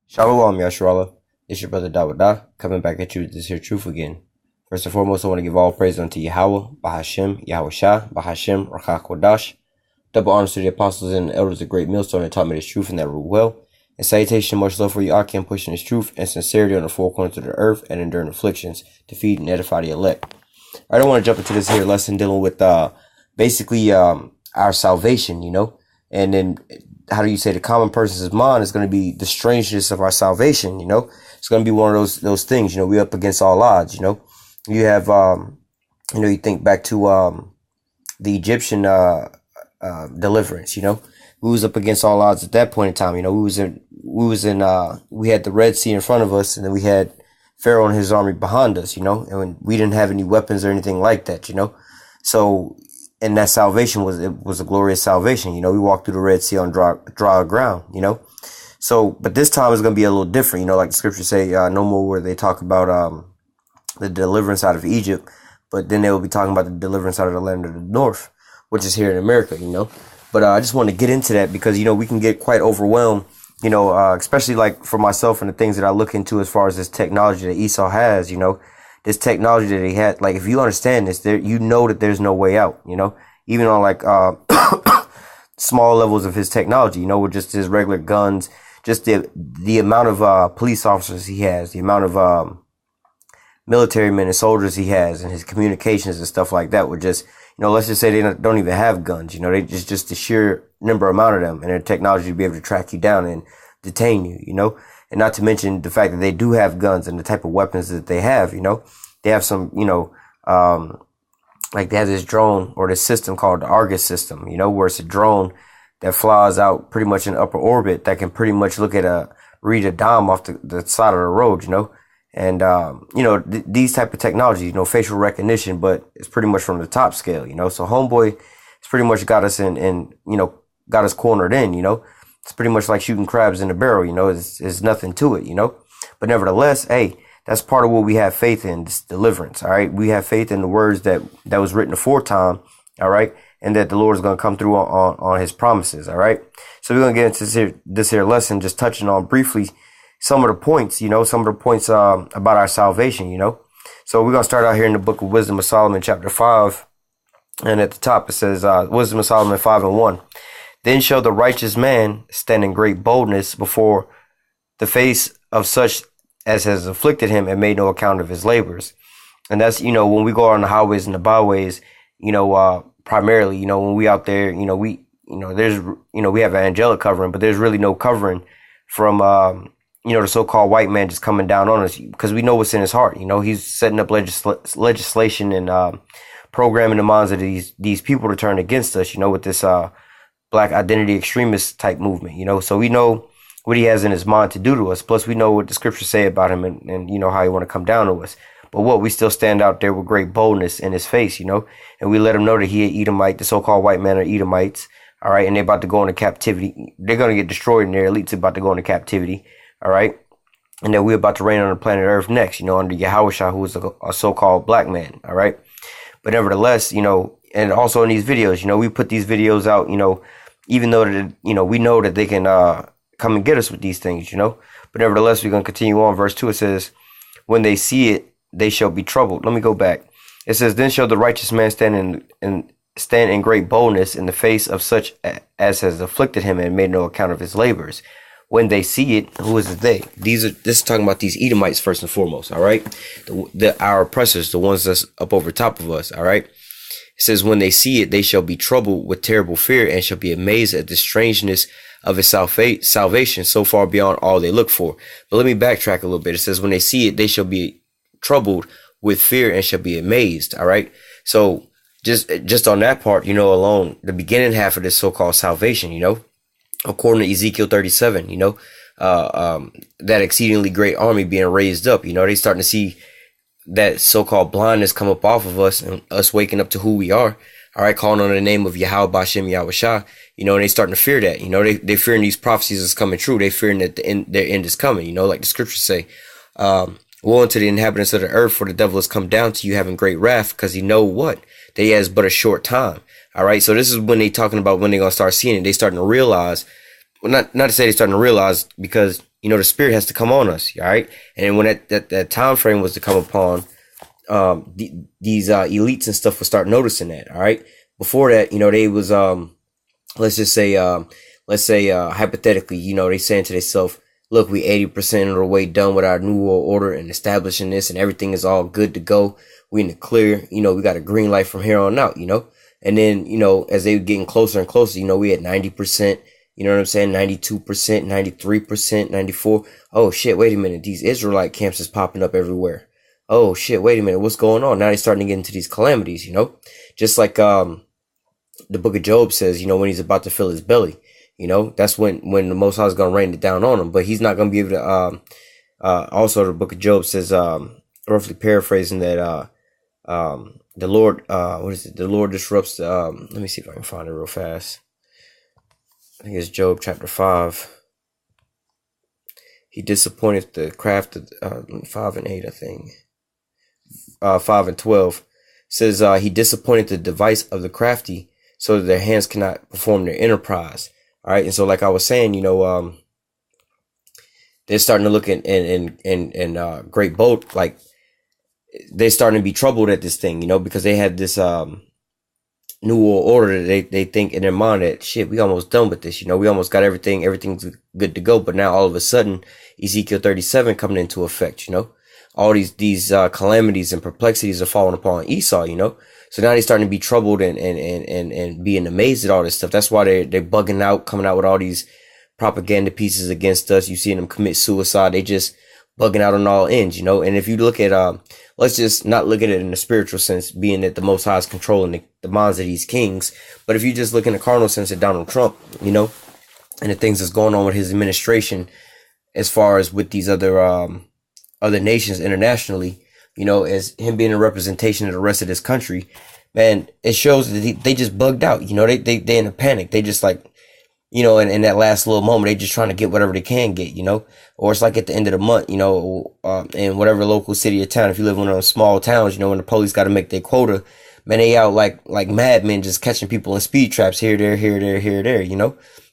Shalom, Yasharallah. It's your brother Dawada, coming back at you with this here truth again. First and foremost, I want to give all praise unto Yahweh, Bahashem, Yahweh Shah, Bahashem, Rakha Kodash. Double honors to the apostles and the elders of Great Millstone that taught me this truth and that rule well. And salutation, much love for you, Akim, pushing this truth and sincerity on the four corners of the earth and enduring afflictions to feed and edify the elect. I don't want to jump into this here lesson dealing with basically our salvation, and then how do you say the common person's mind is going to be the strangeness of our salvation, It's going to be one of those things, we up against all odds, You have, you think back to the Egyptian deliverance, We was up against all odds at that point in time, we had the Red Sea in front of us, and then we had Pharaoh and his army behind us, and we didn't have any weapons or anything like that, So, and that salvation was a glorious salvation. We walked through the Red Sea on dry ground, So, but this time is going to be a little different, like the scriptures say, no more where they talk about, the deliverance out of Egypt, but then they will be talking about the deliverance out of the land of the north, which is here in America, But, I just want to get into that because, we can get quite overwhelmed, especially like for myself and the things that I look into as far as this technology that Esau has, this technology that he had, like, if you understand this, there, that there's no way out, even on like, small levels of his technology, with just his regular guns, just the amount of, police officers he has, the amount of, military men and soldiers he has and his communications and stuff like that would just, let's just say they don't even have guns, they just the sheer number amount of them and their technology to be able to track you down and detain you, and not to mention the fact that they do have guns and the type of weapons that they have, they have some, like they have this drone or this system called the Argus system, where it's a drone that flies out pretty much in upper orbit that can pretty much read a dime off the side of the road, and, these type of technology, facial recognition, but it's pretty much from the top scale, so homeboy has pretty much got us got us cornered in, it's pretty much like shooting crabs in a barrel, it's nothing to it, but nevertheless, hey, that's part of what we have faith in, this deliverance, all right? We have faith in the words that was written aforetime, all right? And that the Lord is going to come through on his promises, all right? So we're going to get into this here lesson, just touching on briefly some of the points, about our salvation, So we're going to start out here in the book of Wisdom of Solomon, chapter 5. And at the top it says, Wisdom of Solomon 5:1. Then shall the righteous man stand in great boldness before the face of such as has afflicted him and made no account of his labors. And that's, when we go on the highways and the byways, primarily, when we out there, there's, we have an angelic covering, but there's really no covering from, the so-called white man just coming down on us because we know what's in his heart. He's setting up legislation and programming the minds of these people to turn against us, with this black identity extremist type movement, So we know what he has in his mind to do to us. Plus, we know what the scriptures say about him and how he want to come down to us. But we still stand out there with great boldness in his face, and we let him know that he an Edomite, the so-called white man are Edomites, all right, and they're about to go into captivity. They're going to get destroyed and their elites are about to go into captivity. All right. And then we're about to reign on the planet Earth next, under Yahweh Shah, who is a so-called black man. All right. But nevertheless, and also in these videos, we put these videos out, even though that, we know that they can come and get us with these things, But nevertheless, we're going to continue on. Verse 2, it says, when they see it, they shall be troubled. Let me go back. It says, then shall the righteous man stand in great boldness in the face of such as has afflicted him and made no account of his labors. When they see it, who is it they? This is talking about these Edomites first and foremost, all right? Our oppressors, the ones that's up over top of us, all right? It says, when they see it, they shall be troubled with terrible fear and shall be amazed at the strangeness of his salvation so far beyond all they look for. But let me backtrack a little bit. It says, when they see it, they shall be troubled with fear and shall be amazed, all right? So just on that part, alone, the beginning half of this so-called salvation, according to Ezekiel 37, that exceedingly great army being raised up, they starting to see that so-called blindness come up off of us and us waking up to who we are. All right. Calling on the name of Yahweh Bashem Yahweh Shah, and they starting to fear that, they fearing these prophecies is coming true. They fearing that their end is coming, like the scriptures say, woe unto the inhabitants of the earth, for the devil has come down to you having great wrath, because he know what? That he has but a short time. All right. So this is when they talking about when they're going to start seeing it. They starting to realize, well, not to say they're starting to realize because, the Spirit has to come on us. All right. And then when that time frame was to come upon, these elites and stuff would start noticing that. All right. Before that, they was, let's just say, hypothetically, they saying to themselves, look, we 80% of the way done with our New World Order and establishing this, and everything is all good to go. We in the clear, we got a green light from here on out, and then, as they were getting closer and closer, we had 90%, you know what I'm saying? 92%, 93%, 94. Oh shit, wait a minute. These Israelite camps is popping up everywhere. Oh shit, wait a minute. What's going on? Now they're starting to get into these calamities, just like, the book of Job says, when he's about to fill his belly, that's when the Most High is going to rain it down on him, but he's not going to be able to, also the book of Job says, roughly paraphrasing that, the Lord, what is it? The Lord disrupts, let me see if I can find it real fast. I think it's Job chapter 5. He disappointed the craft of, 5 and 8, I think. 5 and 12 says, he disappointed the device of the crafty so that their hands cannot perform their enterprise. All right. And so, like I was saying, they're starting to look in great boat, like they're starting to be troubled at this thing, because they had this, New World Order that they think in their mind that shit, we almost done with this, we almost got everything's good to go. But now all of a sudden, Ezekiel 37 coming into effect, all these calamities and perplexities are falling upon Esau, So now they're starting to be troubled and being amazed at all this stuff. That's why they're bugging out, coming out with all these propaganda pieces against us. You seeing them commit suicide. They just bugging out on all ends, And if you look at, let's just not look at it in the spiritual sense, being that the Most High is controlling the minds of these kings. But if you just look in the carnal sense at Donald Trump, and the things that's going on with his administration, as far as with these other nations internationally, as him being a representation of the rest of this country, man, it shows that they just bugged out. They in a panic. They just like, in that last little moment, they just trying to get whatever they can get, or it's like at the end of the month, in whatever local city or town, if you live in one of those small towns, when the police got to make their quota, man, they out like madmen just catching people in speed traps here, there,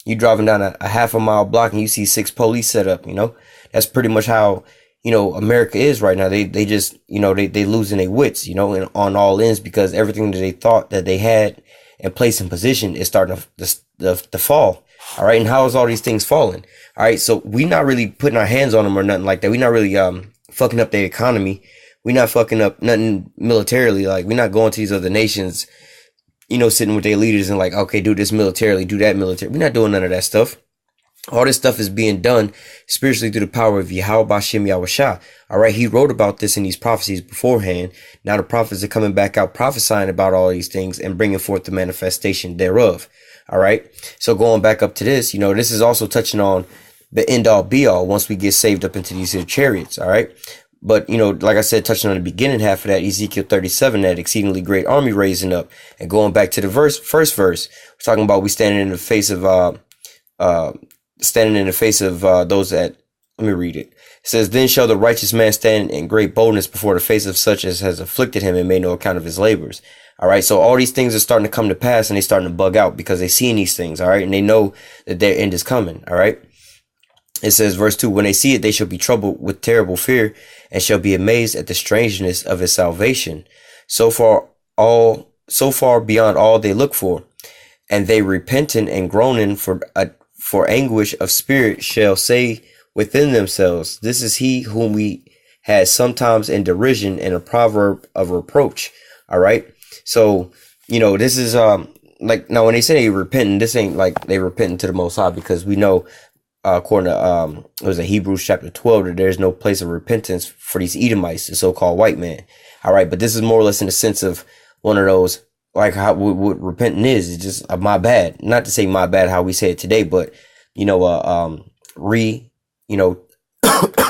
you driving down a half a mile block and you see 6 police set up, that's pretty much how, America is right now. They just, they losing their wits, and on all ends, because everything that they thought that they had in place and position is starting to fall. All right. And how is all these things falling? All right. So we not really putting our hands on them or nothing like that. We not really, fucking up their economy. We not fucking up nothing militarily. Like we're not going to these other nations, sitting with their leaders and like, okay, do this militarily, do that military. We're not doing none of that stuff. All this stuff is being done spiritually through the power of Yahweh Bashem Yahushua. All right. He wrote about this in these prophecies beforehand. Now the prophets are coming back out prophesying about all these things and bringing forth the manifestation thereof. All right. So going back up to this, this is also touching on the end all be all once we get saved up into these here chariots. All right. But, like I said, touching on the beginning half of that, Ezekiel 37, that exceedingly great army raising up, and going back to the first verse, we're talking about we standing in the face of, those that, let me read it. It says, then shall the righteous man stand in great boldness before the face of such as has afflicted him and made no account of his labors. All right. So all these things are starting to come to pass and they're starting to bug out because they seeing these things. All right. And they know that their end is coming. All right. It says, verse 2, when they see it, they shall be troubled with terrible fear and shall be amazed at the strangeness of his salvation. So far beyond all they look for. And they repenting and groaning for anguish of spirit shall say within themselves, this is he whom we had sometimes in derision and a proverb of reproach. All right. So, this is, like, now when they say they repenting, this ain't like they repenting to the Most High, because we know, according to, it was Hebrews chapter 12, that there's no place of repentance for these Edomites, the so-called white man. All right. But this is more or less in the sense of one of those, like how what repenting is. It's just my bad. Not to say my bad how we say it today, but,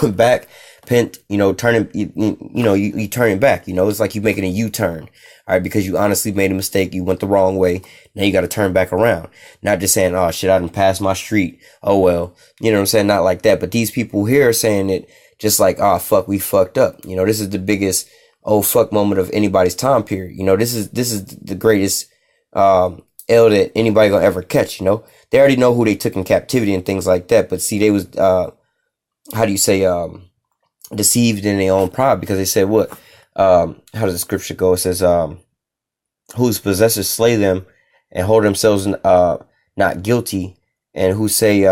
back, pent, turning, you turning back, it's like you making a U-turn. All right. Because you honestly made a mistake. You went the wrong way. Now you got to turn back around. Not just saying, oh shit, I didn't pass my street. Oh, well, you know what I'm saying? Not like that. But these people here are saying it just like, oh fuck, we fucked up. This is the biggest, oh fuck moment of anybody's time period. This is the greatest, L that anybody gonna ever catch. They already know who they took in captivity and things like that. But see, they was, how do you say, deceived in their own pride, because they said what? How does the scripture go? It says, whose possessors slay them and hold themselves not guilty, and who say,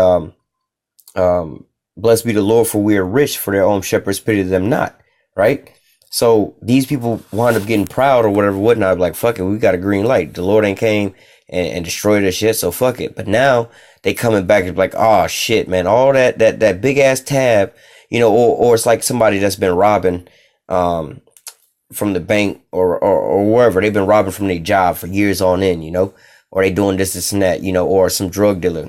blessed be the Lord, for we are rich, for their own shepherds pity them not. Right? So these people wind up getting proud or whatever, whatnot. Like, fuck it, we got a green light. The Lord ain't came and destroyed us yet, so fuck it. But now they coming back and like, oh shit, man, all that big ass tab, or it's like somebody that's been robbing, from the bank or wherever. They've been robbing from their job for years on end, or they doing this and that, or some drug dealer,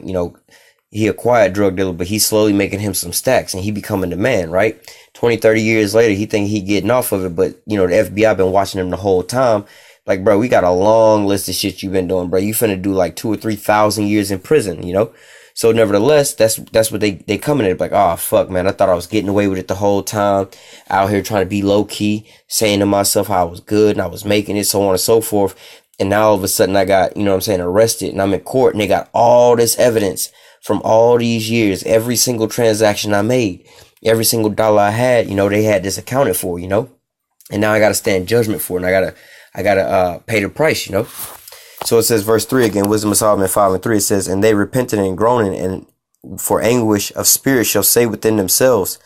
he a quiet drug dealer, but he's slowly making him some stacks and he becoming the man, right? 20, 30 years later, he think he getting off of it, but the FBI been watching him the whole time. Like, bro, we got a long list of shit you've been doing, bro. You finna do like 2,000 or 3,000 years in prison, So nevertheless, that's what they coming at. Like, oh fuck, man, I thought I was getting away with it the whole time. Out here trying to be low key, saying to myself how I was good and I was making it, so on and so forth. And now all of a sudden I got, arrested and I'm in court and they got all this evidence from all these years, every single transaction I made, every single dollar I had, they had this accounted for, and now I got to stand judgment for it. And I gotta pay the price, So it says, verse 3 again, Wisdom of Solomon 5:3, it says, and they repented and groaning and for anguish of spirit shall say within themselves,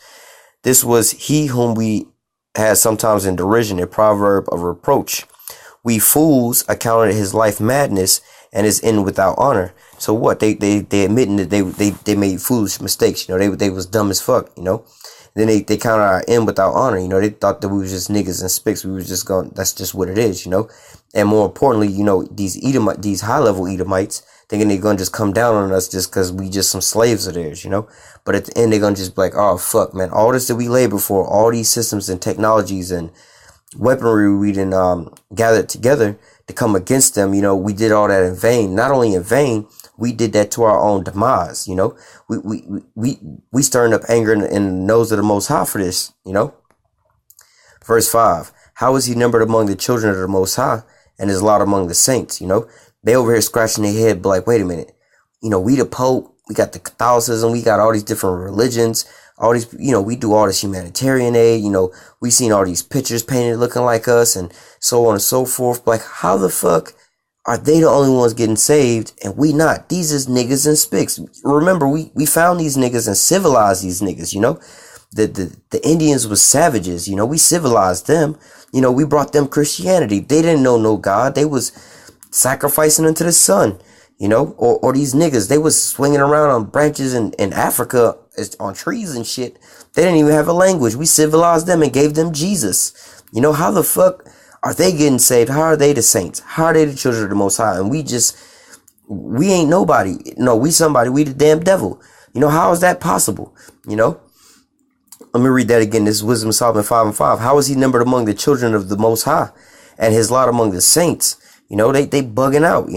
this was he whom we had sometimes in derision, a proverb of reproach. We fools accounted his life madness and his end without honor. So what? They admitting that they made foolish mistakes, they was dumb as fuck, Then they counted our end without honor, they thought that we was just niggas and spicks. We was just going, that's just what it is, And more importantly, these high level Edomites thinking they're gonna just come down on us just cause we just some slaves of theirs, But at the end they're gonna just be like, oh fuck, man, all this that we labor for, all these systems and technologies and weaponry we done gathered together to come against them, we did all that in vain. Not only in vain, we did that to our own demise, we stirring up anger in the nose of the Most High for this, Verse 5, how is he numbered among the children of the Most High and is lot among the saints, They over here scratching their head, but like, wait a minute, we the Pope, we got the Catholicism, we got all these different religions, all these, we do all this humanitarian aid, we seen all these pictures painted looking like us and so on and so forth. Like, how the fuck are they the only ones getting saved and we not? These is niggas and spicks. Remember, we found these niggas and civilized these niggas, The Indians was savages, we civilized them, we brought them Christianity. They didn't know no God. They was sacrificing unto the sun, or these niggas, they was swinging around on branches in Africa on trees and shit. They didn't even have a language. We civilized them and gave them Jesus. How the fuck are they getting saved? How are they the saints? How are they the children of the Most High? And we ain't nobody. No, we somebody. We the damn devil. How is that possible? Let me read that again. This is Wisdom of Solomon 5:5. How is he numbered among the children of the Most High and his lot among the saints? They bugging out,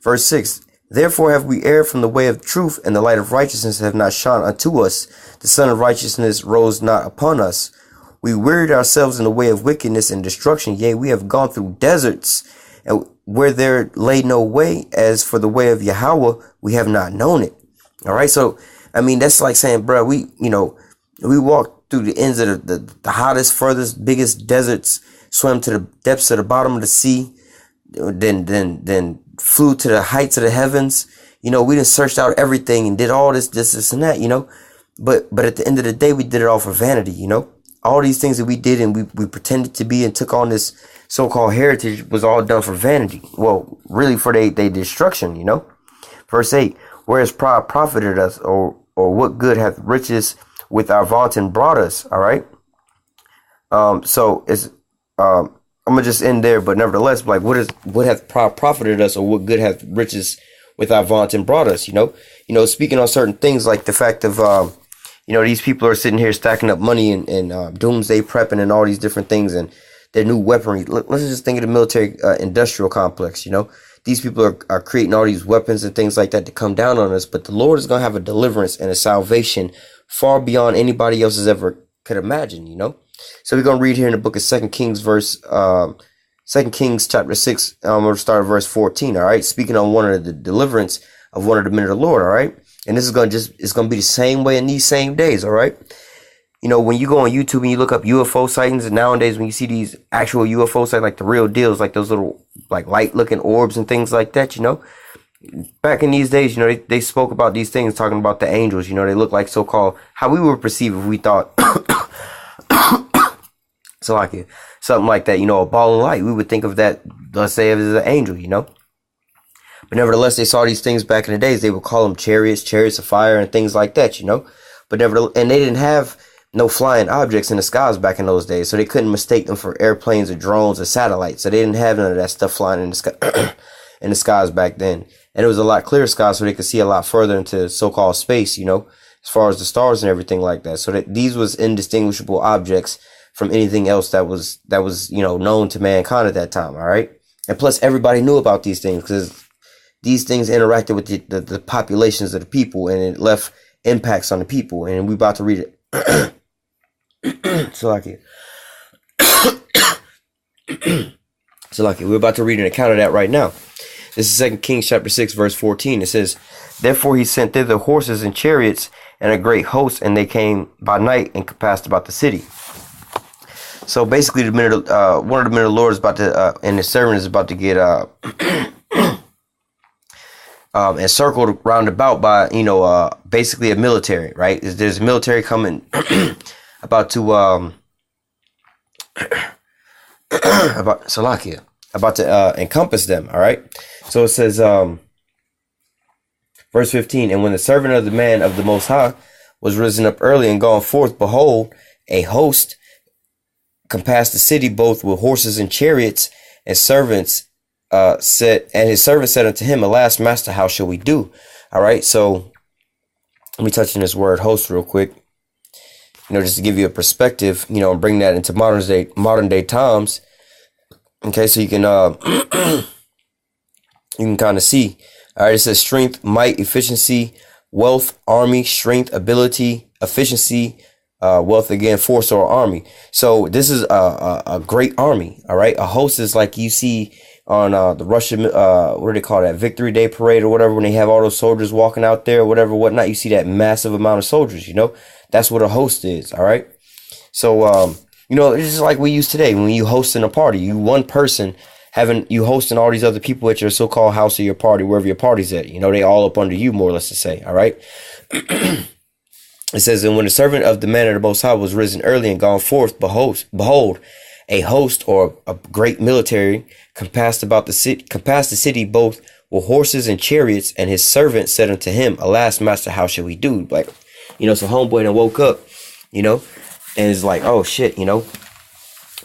Verse 6. Therefore have we erred from the way of truth, and the light of righteousness have not shone unto us. The sun of righteousness rose not upon us. We wearied ourselves in the way of wickedness and destruction. Yea, we have gone through deserts, and where there lay no way. As for the way of Yahweh, we have not known it. All right. So, that's like saying, bro, we walked through the ends of the hottest, furthest, biggest deserts, swam to the depths of the bottom of the sea, then flew to the heights of the heavens. We done searched out everything and did all this and that, But at the end of the day, we did it all for vanity, All these things that we did and we pretended to be and took on this so-called heritage was all done for vanity. Well, really for their destruction, Verse 8, whereas pride profited us, or what good hath riches with our vaunting brought us? All right. So it's I'm gonna just end there, but nevertheless, like, what hath profited us, or what good hath riches with our vaunting brought us? Speaking on certain things like the fact of these people are sitting here stacking up money and doomsday prepping and all these different things and their new weaponry. Let's just think of the military industrial complex. These people are creating all these weapons and things like that to come down on us, but the Lord is gonna have a deliverance and a salvation far beyond anybody else has ever could imagine. So we're going to read here in the book of 2 Kings chapter 6. I'm going to start at verse 14. All right. Speaking on one of the deliverance of one of the men of the Lord. All right. And this is it's gonna be the same way in these same days, all right? You know, when you go on YouTube and you look up UFO sightings, and nowadays when you see these actual UFO sightings, like the real deals, like those little like light looking orbs and things like that, you know, back in these days, you know, they spoke about these things, talking about the angels. You know, they look like so-called, how we would perceive if we thought so like something like that, you know, a ball of light. We would think of that, let's say, as an angel, you know. But nevertheless, they saw these things back in the days. They would call them chariots of fire, and things like that, you know. But nevertheless, and they didn't have no flying objects in the skies back in those days, so they couldn't mistake them for airplanes or drones or satellites. So they didn't have none of that stuff flying in the sky in the skies back then. And it was a lot clearer sky, so they could see a lot further into so-called space, you know, as far as the stars and everything like that. So that these was indistinguishable objects from anything else that was you know, known to mankind at that time. All right, and plus everybody knew about these things because these things interacted with the populations of the people, and it left impacts on the people. And we're about to read it. So like we're about to read an account of that right now. This is 2 Kings chapter 6 verse 14. It says, "Therefore he sent thither horses and chariots and a great host, and they came by night and compassed about the city." So basically, one of the men of the Lord is about to, and his servant is about to get encircled round about by, you know, basically a military, right? There's a military coming about to about Salakia, about to encompass them. All right. So it says, verse 15, "And when the servant of the man of the Most High was risen up early and gone forth, behold, a host compassed the city, both with horses and chariots, and servants and his servant said unto him, Alas, master, how shall we do?" All right, so let me touch on this word host real quick, you know, just to give you a perspective, you know, and bring that into modern day times. Okay, so you can you can kind of see. All right, it says strength, might, efficiency, wealth, army, strength, ability, efficiency, wealth again, force, or army. So this is a great army. All right, a host is like you see on the Russian what do they call that, Victory Day parade or whatever, when they have all those soldiers walking out there or whatever, whatnot. You see that massive amount of soldiers, you know. That's what a host is. All right, so you know, it's just like we use today when you hosting a party. You one person you hosting all these other people at your so-called house or your party, wherever your party's at. You know, they all up under you, more or less to say. All right. It says, "And when the servant of the man of the Most High was risen early and gone forth, behold, a host, or a great military, compassed the city both with horses and chariots. And his servant said unto him, Alas, master, how shall we do?" Like, you know, so homeboy done woke up, you know, and it's like, oh shit, you know,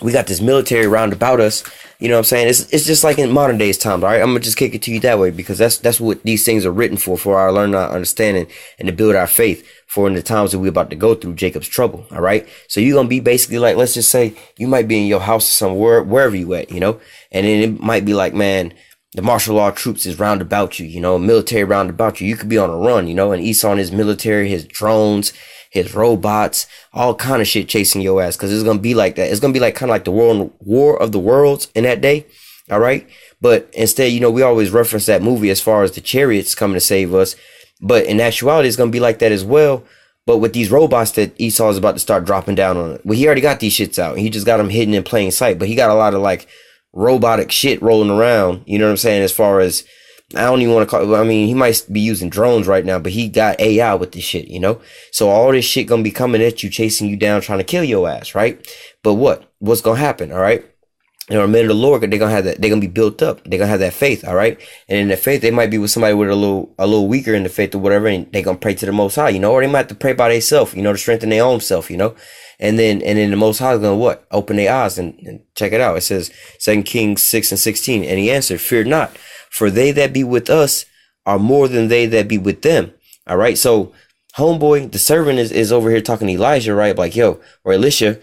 we got this military round about us. You know what I'm saying? It's just like in modern days times, all right? I'm gonna just kick it to you that way, because that's what these things are written for our learning, our understanding, and to build our faith for in the times that we're about to go through Jacob's trouble, all right? So you're gonna be basically like, let's just say you might be in your house or somewhere, wherever you at, you know, and then it might be like, man, the martial law troops is round about you, you know, military round about you. You could be on a run, you know, and Esau and his military, his drones, his robots, all kind of shit chasing your ass, because it's gonna be like that. It's gonna be like kind of like the war of the worlds in that day, all right? But instead, you know, we always reference that movie as far as the chariots coming to save us, but in actuality, it's gonna be like that as well. But with these robots that Esau is about to start dropping down on it, well, he already got these shits out. He just got them hidden in plain sight, but he got a lot of like robotic shit rolling around. You know what I'm saying? As far as, I don't even want to call it, I mean, he might be using drones right now, but he got AI with this shit, you know? So all this shit gonna be coming at you, chasing you down, trying to kill your ass, right? But what's gonna happen, all right? You know, the men of the Lord, they're gonna have that, they're gonna be built up, they're gonna have that faith, all right? And in that faith, they might be with somebody with a little weaker in the faith or whatever, and they're gonna pray to the Most High, you know, or they might have to pray by themselves, you know, to strengthen their own self, you know? And then the Most High is gonna what? Open their eyes and check it out. It says 2 Kings 6 and 16, and he answered, Fear not, for they that be with us are more than they that be with them. All right. So homeboy, the servant is over here talking to Elijah, right? Like, yo, or Elisha.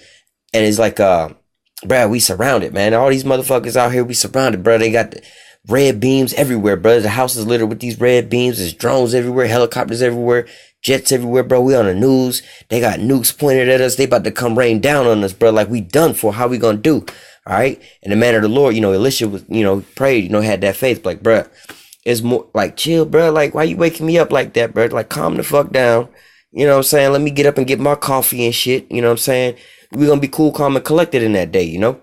And it's like, bruh, we surrounded, man. All these motherfuckers out here, we surrounded, bro. They got the red beams everywhere, bro. The house is littered with these red beams. There's drones everywhere, helicopters everywhere, jets everywhere, bro. We on the news. They got nukes pointed at us. They about to come rain down on us, bro. Like, we done for. How we gonna do? All right. And the man of the Lord, you know, Elisha was, you know, prayed, you know, had that faith. Like, bruh, It's more like, chill, bro. Like, why you waking me up like that, bro? Like, calm the fuck down. You know what I'm saying? Let me get up and get my coffee and shit. You know what I'm saying? We're gonna be cool, calm, and collected in that day, you know?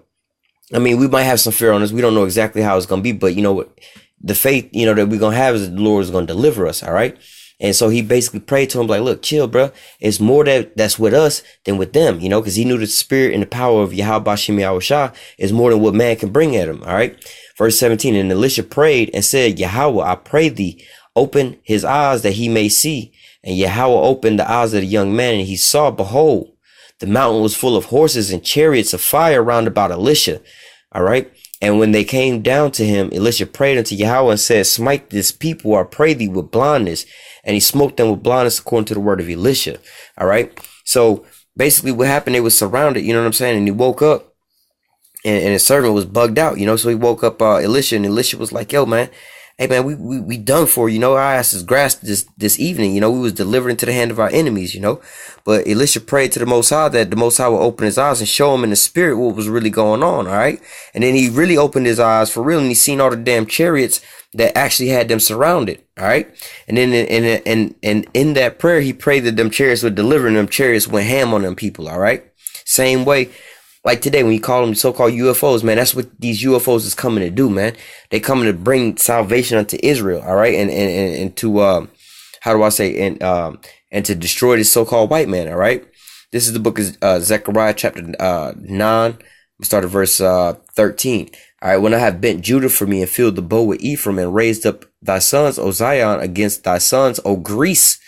I mean, we might have some fear on us. We don't know exactly how it's gonna be, but you know what? The faith, you know, that we're gonna have is that the Lord is gonna deliver us, all right? And so he basically prayed to him, like, look, chill, bro. It's more that's with us than with them, you know, because he knew the spirit and the power of Yahweh Bashim Yahushua is more than what man can bring at him, all right? Verse 17, and Elisha prayed and said, Yahweh, I pray thee, open his eyes that he may see. And Yahweh opened the eyes of the young man, and he saw, behold, the mountain was full of horses and chariots of fire round about Elisha, all right? And when they came down to him, Elisha prayed unto Yahweh and said, smite this people, I pray thee, with blindness. And he smote them with blindness according to the word of Elisha. All right. So basically what happened, they was surrounded, you know what I'm saying? And he woke up and his servant was bugged out, you know? So he woke up Elisha, and Elisha was like, yo, man, hey, man, we done for, you know, our asses grasped this evening, you know, we was delivered into the hand of our enemies, you know. But Elisha prayed to the Most High that the Most High would open his eyes and show him in the spirit what was really going on, all right? And then he really opened his eyes for real, and he seen all the damn chariots that actually had them surrounded, all right? And then in that prayer, he prayed that them chariots would deliver, and them chariots went ham on them people, all right? Same way, like today, when you call them so-called UFOs, man, that's what these UFOs is coming to do, man. They coming to bring salvation unto Israel, all right? And to, how do I say, and to destroy this so-called white man, all right? This is the book of Zechariah chapter 9. We start at verse 13. All right, when I have bent Judah for me and filled the bow with Ephraim and raised up thy sons, O Zion, against thy sons, O Greece,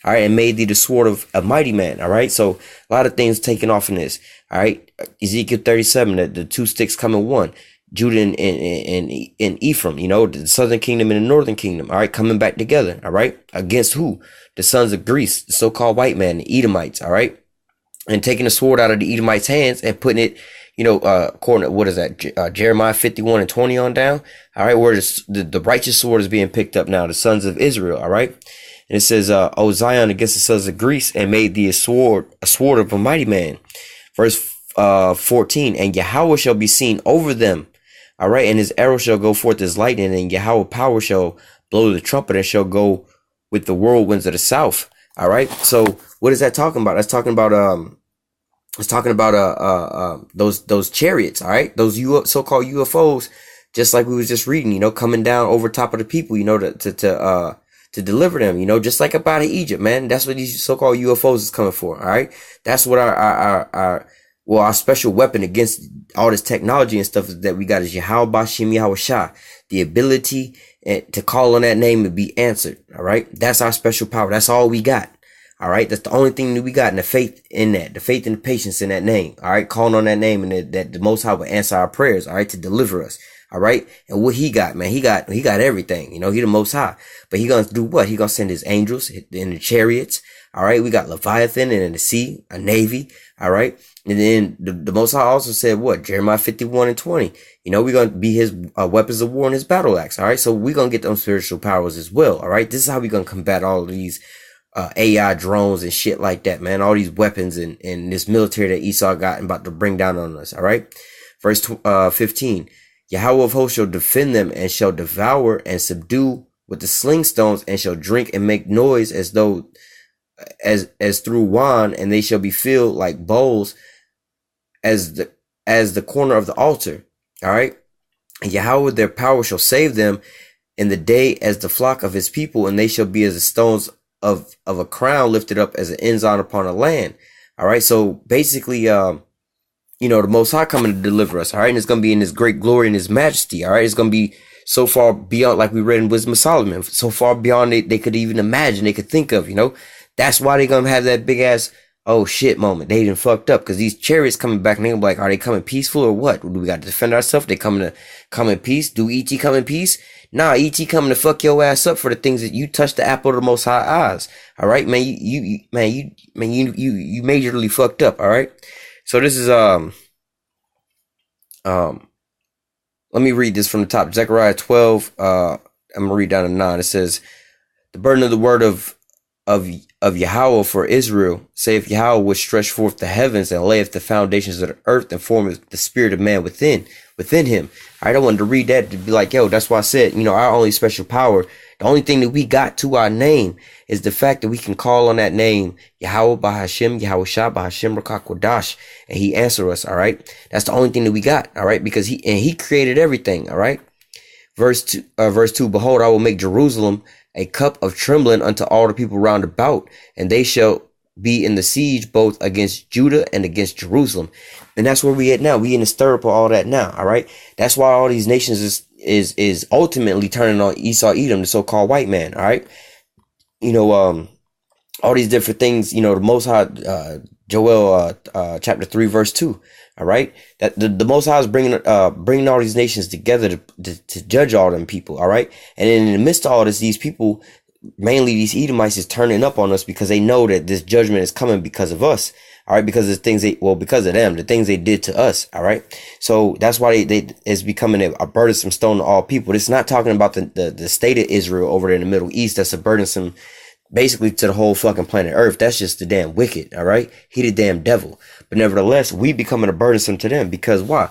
all right, and made thee the sword of a mighty man, all right? So a lot of things taken off in this, all right? Ezekiel 37, the two sticks come in one. Judah and Ephraim, you know, the southern kingdom and the northern kingdom, all right, coming back together, all right? Against who? The sons of Greece, the so-called white man, the Edomites, all right? And taking the sword out of the Edomites' hands and putting it, you know, according to, what is that? Jeremiah 51 and 20 on down. All right. Where the righteous sword is being picked up now, the sons of Israel. All right. And it says, O Zion against the sons of Greece, and made thee a sword of a mighty man. Verse 14, and Yahweh shall be seen over them. All right. And his arrow shall go forth as lightning, and Yahweh power shall blow the trumpet, and shall go with the whirlwinds of the south. All right. So what is that talking about? That's talking about, those chariots, all right? Those so-called UFOs, just like we was just reading, you know, coming down over top of the people, you know, to deliver them, you know, just like up out of Egypt, man. That's what these so-called UFOs is coming for, all right? That's what our special weapon against all this technology and stuff that we got is Yahweh Bashim Yahushua, the ability to call on that name and be answered, all right? That's our special power. That's all we got. All right. That's the only thing that we got, and the faith in that, the faith and the patience in that name. All right. Calling on that name, and that the Most High will answer our prayers. All right. To deliver us. All right. And what he got, man, he got everything. You know, he the Most High, but he gonna do what? He gonna send his angels in the chariots. All right. We got Leviathan and in the sea, a navy. All right. And then the Most High also said what? Jeremiah 51 and 20. You know, we're going to be his weapons of war and his battle axe. All right. So we're going to get those spiritual powers as well. All right. This is how we're going to combat all of these AI drones and shit like that, man. All these weapons and this military that Esau got and about to bring down on us. All right. Verse 15. Yahweh of hosts shall defend them, and shall devour and subdue with the sling stones, and shall drink and make noise as though as through wine, and they shall be filled like bowls as the corner of the altar. All right. And Yahweh their power shall save them in the day as the flock of his people, and they shall be as the stones of a crown lifted up as an ensign upon a land. All right. So basically, you know, the Most High coming to deliver us. All right. And it's going to be in his great glory and his majesty. All right. It's going to be so far beyond, like we read in Wisdom of Solomon, so far beyond they could even imagine, they could think of, you know. That's why they're going to have that big ass, oh shit moment. They done fucked up, because these chariots coming back, and they're like, are they coming peaceful or what? Do we got to defend ourselves? They coming to come in peace? Do E.T. come in peace? Nah, E.T. coming to fuck your ass up for the things that you touched the apple of the Most High eyes. All right, man. You majorly fucked up. All right. So this is let me read this from the top. Zechariah 12. I'm gonna read down to 9. It says, the burden of the word of of Yahweh for Israel, saith Yahweh, which stretch forth the heavens and layeth the foundations of the earth and formeth the spirit of man within him. All right, I wanted to read that to be like, yo, that's why I said, our only special power, the only thing that we got to our name is the fact that we can call on that name, Yahweh Bahashem, Yahweh Shah Bahashem Rakakwadash, and he answer us. All right, that's the only thing that we got. All right, because he created everything. All right, verse 2, behold, I will make Jerusalem a cup of trembling unto all the people round about, and they shall be in the siege both against Judah and against Jerusalem. And that's where we at now. We in the stirrup of all that now. All right. That's why all these nations is ultimately turning on Esau, Edom, the so-called white man. All right. All these different things, the Most High, Joel, chapter 3, verse 2. All right. That the Most High is bringing all these nations together to judge all them people. All right. And in the midst of all this, these people, mainly these Edomites, is turning up on us because they know that this judgment is coming because of us. All right. Because of because of them, the things they did to us. All right. So that's why they it's becoming a burdensome stone to all people. It's not talking about the state of Israel over there in the Middle East. That's a burdensome basically to the whole fucking planet Earth. That's just the damn wicked. All right. He the damn devil. But nevertheless, we becoming a burdensome to them because why?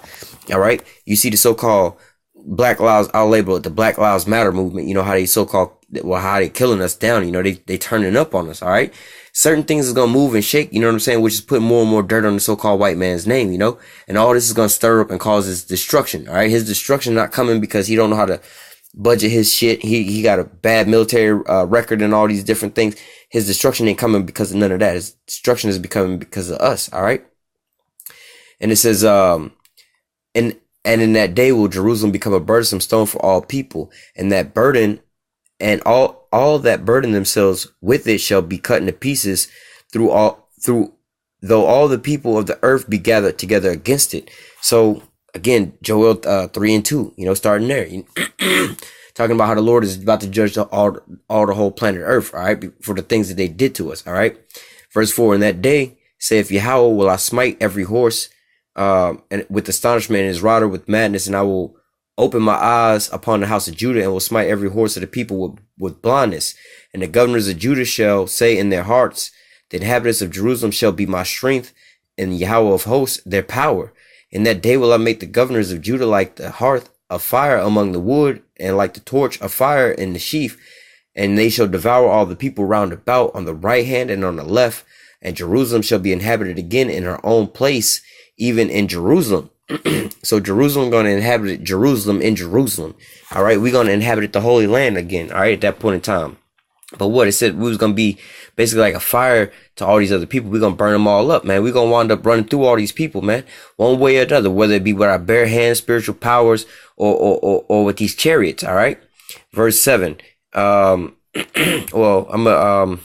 All right. You see the so-called Black Lives, I'll label it the Black Lives Matter movement. You know how they how they killing us down. They turning up on us. All right. Certain things is going to move and shake. You know what I'm saying? Which is putting more and more dirt on the so-called white man's name, and all this is going to stir up and cause his destruction. All right. His destruction not coming because he don't know how to budget his shit. He got a bad military record and all these different things. His destruction ain't coming because of none of that. His destruction is becoming because of us. All right. And it says, and in that day will Jerusalem become a burdensome stone for all people, and that burden and all that burden themselves with it shall be cut into pieces though all the people of the earth be gathered together against it. So again, Joel 3 and 2, starting there, talking about how the Lord is about to judge all the whole planet Earth, all right, for the things that they did to us, all right. Verse 4, in that day, saith Yahweh, will I smite every horse and with astonishment and his rider with madness, and I will open my eyes upon the house of Judah, and will smite every horse of the people with blindness. And the governors of Judah shall say in their hearts, the inhabitants of Jerusalem shall be my strength, and Yahweh of hosts their power. In that day will I make the governors of Judah like the hearth of fire among the wood, and like the torch of fire in the sheaf. And they shall devour all the people round about on the right hand and on the left. And Jerusalem shall be inhabited again in her own place, even in Jerusalem. So Jerusalem going to inhabit Jerusalem in Jerusalem. All right. We're going to inhabit the Holy Land again. All right. At that point in time. But what it said, we was going to be basically like a fire to all these other people. We're going to burn them all up, man. We're going to wind up running through all these people, man, one way or another, whether it be with our bare hands, spiritual powers, or with these chariots. All right. Verse 7. Well, I'm going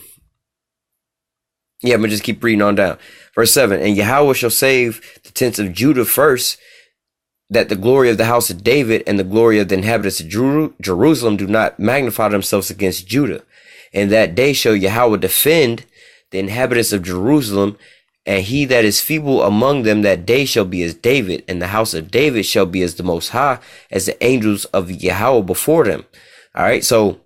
to just keep reading on down. Verse 7, and Yahweh shall save the tents of Judah first, that the glory of the house of David and the glory of the inhabitants of Jerusalem do not magnify themselves against Judah. In that day shall Yahweh defend the inhabitants of Jerusalem, and he that is feeble among them that day shall be as David, and the house of David shall be as the Most High, as the angels of Yahweh before them. All right, so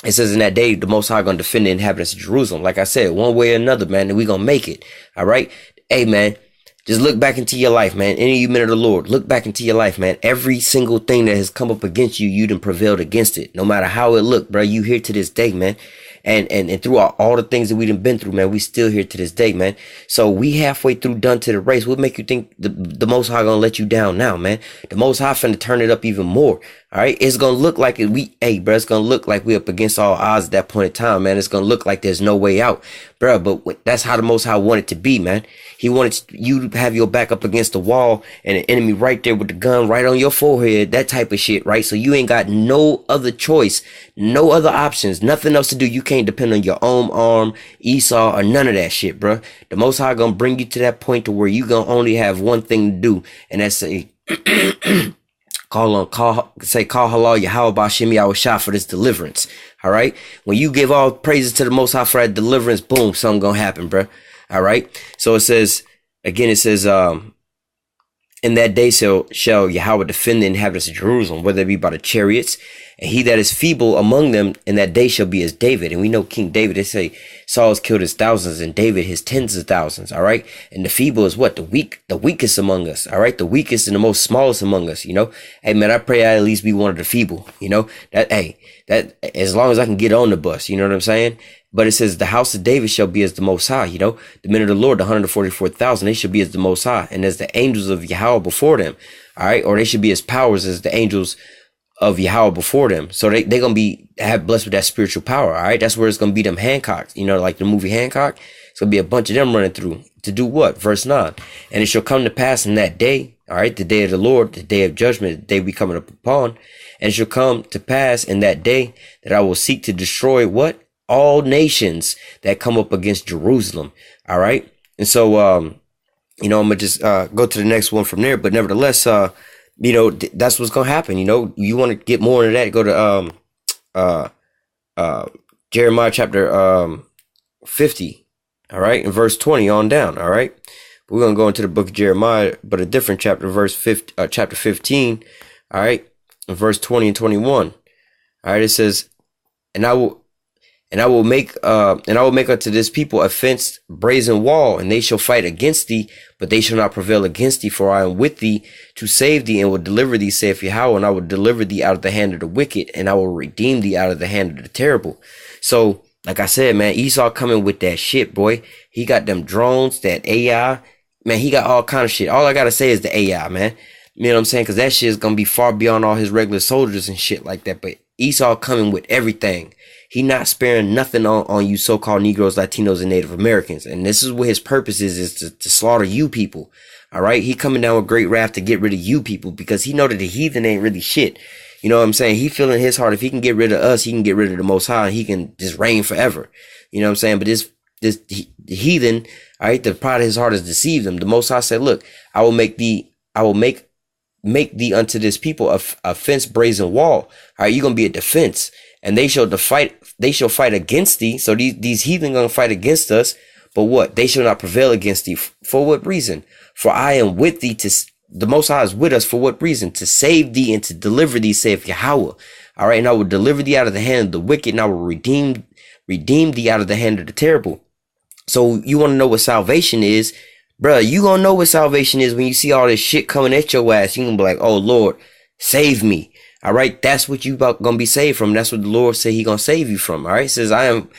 it says in that day, the Most High going to defend the inhabitants of Jerusalem. Like I said, one way or another, man, and we going to make it. All right. Hey, man, just look back into your life, man. Any of you men of the Lord, look back into your life, man. Every single thing that has come up against you, you done prevailed against it. No matter how it looked, bro, you here to this day, man. And throughout all the things that we done been through, man, we still here to this day, man. So we halfway through done to the race. What make you think the Most High gonna let you down now, man? The Most High finna turn it up even more. All right, it's gonna look like it's gonna look like we up against all odds at that point in time, man. It's gonna look like there's no way out, bro. But that's how the Most High wanted to be, man. He wanted you to have your back up against the wall and an enemy right there with the gun right on your forehead, that type of shit, right? So you ain't got no other choice, no other options, nothing else to do. You can't depend on your own arm, Esau, or none of that shit, bro. The Most High gonna bring you to that point to where you gonna only have one thing to do, and that's say, call halal Yahweh Bashim Yahweh Shah for this deliverance. All right. When you give all praises to the Most High for that deliverance, boom, something gonna happen, bro. All right. So it says, again, it says, In that day shall Yahweh defend the inhabitants of Jerusalem, whether it be by the chariots, and he that is feeble among them in that day shall be as David. And we know King David, they say Saul's killed his thousands and David his tens of thousands. All right. And the feeble is what? The weakest among us. All right. The weakest and the most smallest among us, you know. Hey man, I pray I at least be one of the feeble, you know, that as long as I can get on the bus, you know what I'm saying? But it says the house of David shall be as the Most High, you know, the men of the Lord, the 144,000, they should be as the Most High, and as the angels of Yahweh before them. All right. Or they should be as powers as the angels of Yahweh before them. So they're going to be blessed with that spiritual power. All right. That's where it's going to be them Hancocks, you know, like the movie Hancock. It's going to be a bunch of them running through to do what? Verse 9. And it shall come to pass in that day, all right, the day of the Lord, the day of judgment, the day we coming up upon. And it shall come to pass in that day that I will seek to destroy what? All nations that come up against Jerusalem. All right. And so, you know, I'm going to just go to the next one from there. But nevertheless, you know, that's what's going to happen. You know, you want to get more into that, go to Jeremiah chapter 50. All right. And verse 20 on down. All right. We're going to go into the book of Jeremiah, but a different chapter, chapter 15. All right. And verse 20 and 21. All right. It says, and I will make unto this people a fenced brazen wall, and they shall fight against thee, but they shall not prevail against thee, for I am with thee to save thee and will deliver thee, saith Yahweh, and I will deliver thee out of the hand of the wicked, and I will redeem thee out of the hand of the terrible. So, like I said, man, Esau coming with that shit, boy. He got them drones, that AI. Man, he got all kind of shit. All I gotta say is the AI, man. You know what I'm saying? Because that shit is gonna be far beyond all his regular soldiers and shit like that. But Esau coming with everything. He not sparing nothing on you so-called Negroes, Latinos, and Native Americans. And this is what his purpose is to slaughter you people. All right. He coming down with great wrath to get rid of you people because he know that the heathen ain't really shit. You know what I'm saying? He feeling his heart. If he can get rid of us, he can get rid of the Most High. And he can just reign forever. You know what I'm saying? But the heathen, all right, the pride of his heart has deceived him. The Most High said, look, I will make thee unto this people a fence brazen wall. All right. You're going to be a defense. And they shall fight against thee. So these heathen gonna fight against us. But what? They shall not prevail against thee. For what reason? For I am with thee the Most High is with us. For what reason? To save thee and to deliver thee, saith Yahweh. All right. And I will deliver thee out of the hand of the wicked, and I will redeem thee out of the hand of the terrible. So you want to know what salvation is, bruh? You gonna know what salvation is when you see all this shit coming at your ass. You gonna be like, oh Lord, save me. All right, that's what you gonna be saved from. That's what the Lord said he gonna save you from. All right, it says, I am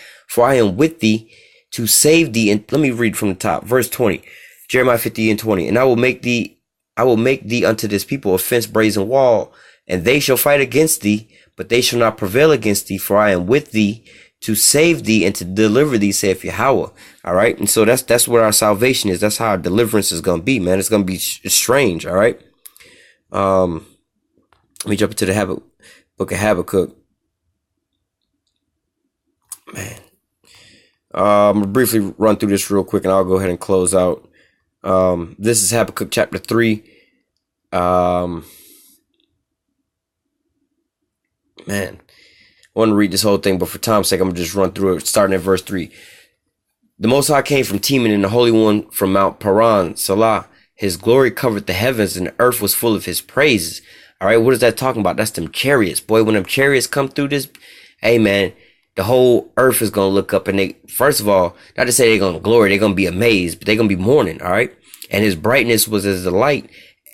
with thee to save thee. And let me read from the top, verse 20, Jeremiah 50 and 20. And I will make thee unto this people a fenced brazen wall, and they shall fight against thee, but they shall not prevail against thee. For I am with thee to save thee and to deliver thee, saith Yahweh. All right, and so that's what our salvation is. That's how our deliverance is gonna be, man. It's gonna be strange. All right. Let me jump into the book of Habakkuk. Man. I'm going to briefly run through this real quick and I'll go ahead and close out. This is Habakkuk chapter 3. Man. I want to read this whole thing, but for time's sake, I'm going to just run through it, starting at verse 3. The Most High came from Teman, and the Holy One from Mount Paran, Salah. His glory covered the heavens, and the earth was full of his praises. All right, what is that talking about? That's them chariots. Boy, when them chariots come through this, hey, man, the whole earth is going to look up. And they, first of all, not to say they're going to glory, they're going to be amazed, but they're going to be mourning, all right? And his brightness was as the light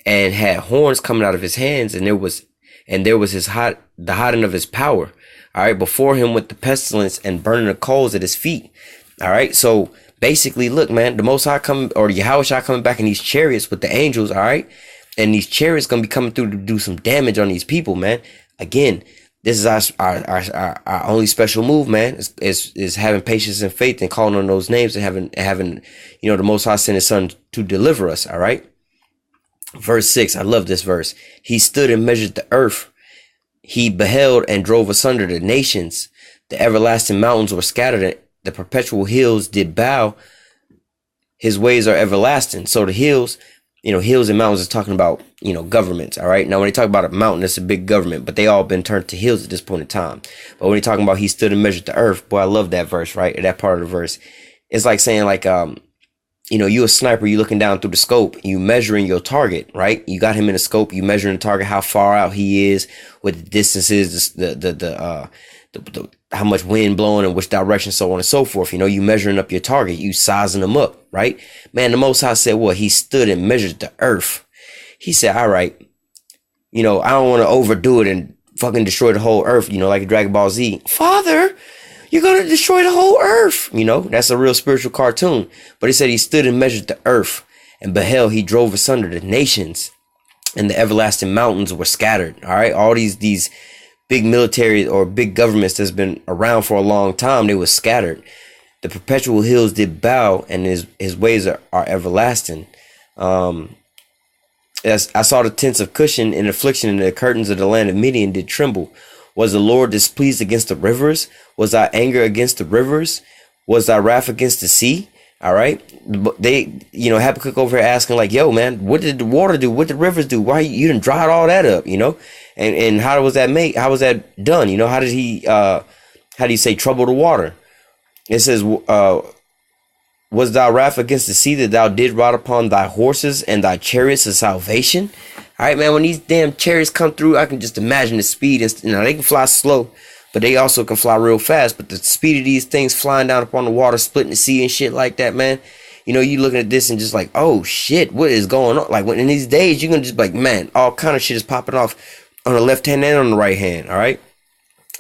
and had horns coming out of his hands. And there was the hiding of his power. All right, before him with the pestilence and burning the coals at his feet. All right, so basically, look, man, the Most High coming, or Yahweh Shai coming back in these chariots with the angels, all right? And these chariots gonna be coming through to do some damage on these people, man. Again, this is our only special move, man. Is having patience and faith and calling on those names and having you know, the Most High sent his son to deliver us. All right. Verse 6. I love this verse. He stood and measured the earth. He beheld and drove asunder the nations. The everlasting mountains were scattered. The perpetual hills did bow. His ways are everlasting. So the hills. You know, hills and mountains is talking about, you know, governments. All right. Now, when they talk about a mountain, it's a big government, but they all been turned to hills at this point in time. But when they talking about he stood and measured the earth, boy, I love that verse, right? That part of the verse. It's like saying like, you a sniper, you looking down through the scope, you measuring your target, right? You got him in the scope, you measuring the target, how far out he is, what the distance is, the how much wind blowing in which direction, so on and so forth. You measuring up your target, you sizing them up, right? Man, the Most High said, he stood and measured the earth. He said, all right, I don't want to overdo it and fucking destroy the whole earth, like a Dragon Ball Z. Father, you're going to destroy the whole earth. That's a real spiritual cartoon. But he said he stood and measured the earth, and beheld, he drove asunder the nations, and the everlasting mountains were scattered. All right. All these big military or big governments that's been around for a long time, they were scattered. The perpetual hills did bow, and his ways are everlasting. As I saw the tents of Cushan in affliction, and the curtains of the land of Midian did tremble. Was the Lord displeased against the rivers? Was thy anger against the rivers? Was thy wrath against the sea? All right. They, Habakkuk over here asking like, yo, man, what did the water do? What did the rivers do? Why you didn't dry all that up, And how was that made? How was that done? How did he, how do you say, trouble the water? It says, was thy wrath against the sea, that thou did ride upon thy horses and thy chariots of salvation? All right, man, when these damn chariots come through, I can just imagine the speed. And they can fly slow, but they also can fly real fast. But the speed of these things flying down upon the water, splitting the sea and shit like that, man. You looking at this and just like, oh shit, what is going on? Like, when in these days, you're gonna just be like, man, all kind of shit is popping off on the left hand and on the right hand. All right.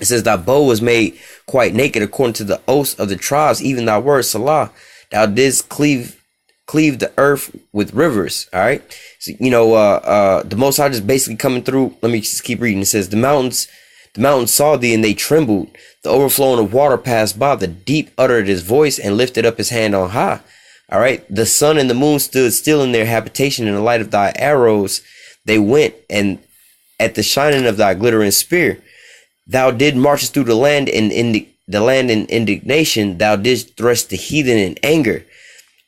It says, thy bow was made quite naked according to the oaths of the tribes, even thy word, Salah. Thou didst cleave the earth with rivers. All right. So, the Most High just basically coming through. Let me just keep reading. It says, the mountains saw thee, and they trembled. The overflowing of water passed by. The deep uttered his voice and lifted up his hand on high. All right. The sun and the moon stood still in their habitation. In the light of thy arrows they went, and at the shining of thy glittering spear, thou did march through the land in indignation. Thou didst thrust the heathen in anger.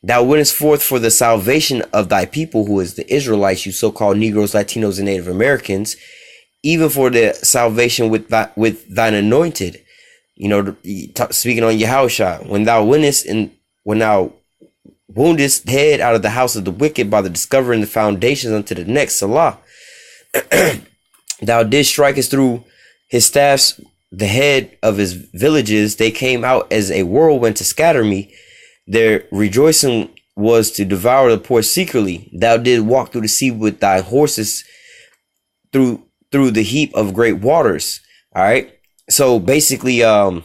Thou wentest forth for the salvation of thy people, who is the Israelites, you so-called Negroes, Latinos, and Native Americans, even for the salvation with thine anointed. Speaking on Yahushua, when thou woundest head out of the house of the wicked by the discovering the foundations unto the next, Salah. Thou didst strike us through his staffs, the head of his villages. They came out as a whirlwind to scatter me. Their rejoicing was to devour the poor secretly. Thou did walk through the sea with thy horses through the heap of great waters. All right. So basically, Esau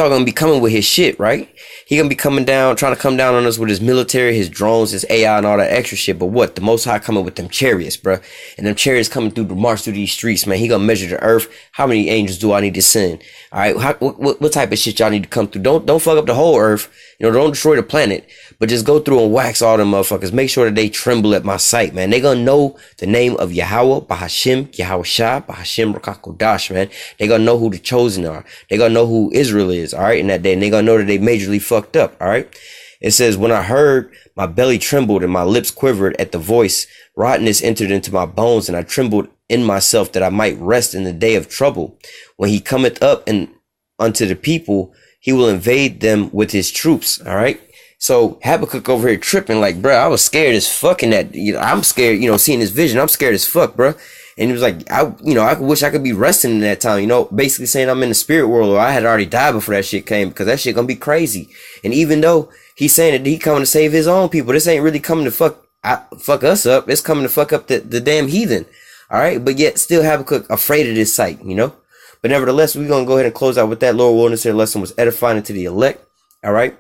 gonna be coming with his shit, right? He gonna be trying to come down on us with his military, his drones, his AI, and all that extra shit. But what? The Most High coming with them chariots, bro. And them chariots coming through to march through these streets, man. He gonna measure the earth. How many angels do I need to send? All right. What type of shit y'all need to come through? Don't fuck up the whole earth. Don't destroy the planet, but just go through and wax all them motherfuckers. Make sure that they tremble at my sight, man. They gonna know the name of Yahweh, Bahashim, Yahushua, Bahashim, Rakakodash, man. They gonna know who the chosen are. They gonna know who Israel is, all right, in that day. And they gonna know that they majorly fucked up, all right? It says, when I heard, my belly trembled and my lips quivered at the voice. Rottenness entered into my bones, and I trembled in myself that I might rest in the day of trouble. When he cometh up and unto the people, he will invade them with his troops. All right. So Habakkuk over here tripping like, bro, I was scared as fuck in that. I'm scared, seeing this vision. I'm scared as fuck, bro. And he was like, I wish I could be resting in that time, basically saying I'm in the spirit world, or I had already died before that shit came, because that shit gonna be crazy. And even though he's saying that he coming to save his own people, this ain't really coming to fuck us up. It's coming to fuck up the damn heathen. All right. But yet still Habakkuk afraid of this sight, But nevertheless, we're going to go ahead and close out with that. Lord willing, this lesson was edifying to the elect. All right.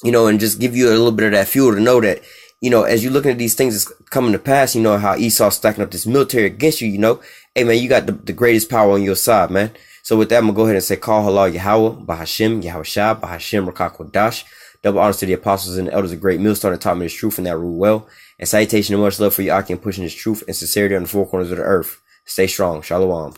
And just give you a little bit of that fuel to know that, as you're looking at these things that's coming to pass, how Esau's stacking up this military against you, hey, man, you got the greatest power on your side, man. So with that, I'm going to go ahead and say, call halal Yahweh, Bahashim, Yahushua, Bahashim, Rakakodash. Double honors to the apostles and the elders of great millstone that taught me this truth and that rule well. And salutation and much love for you, Aki, and pushing this truth and sincerity on the four corners of the earth. Stay strong. Shalom.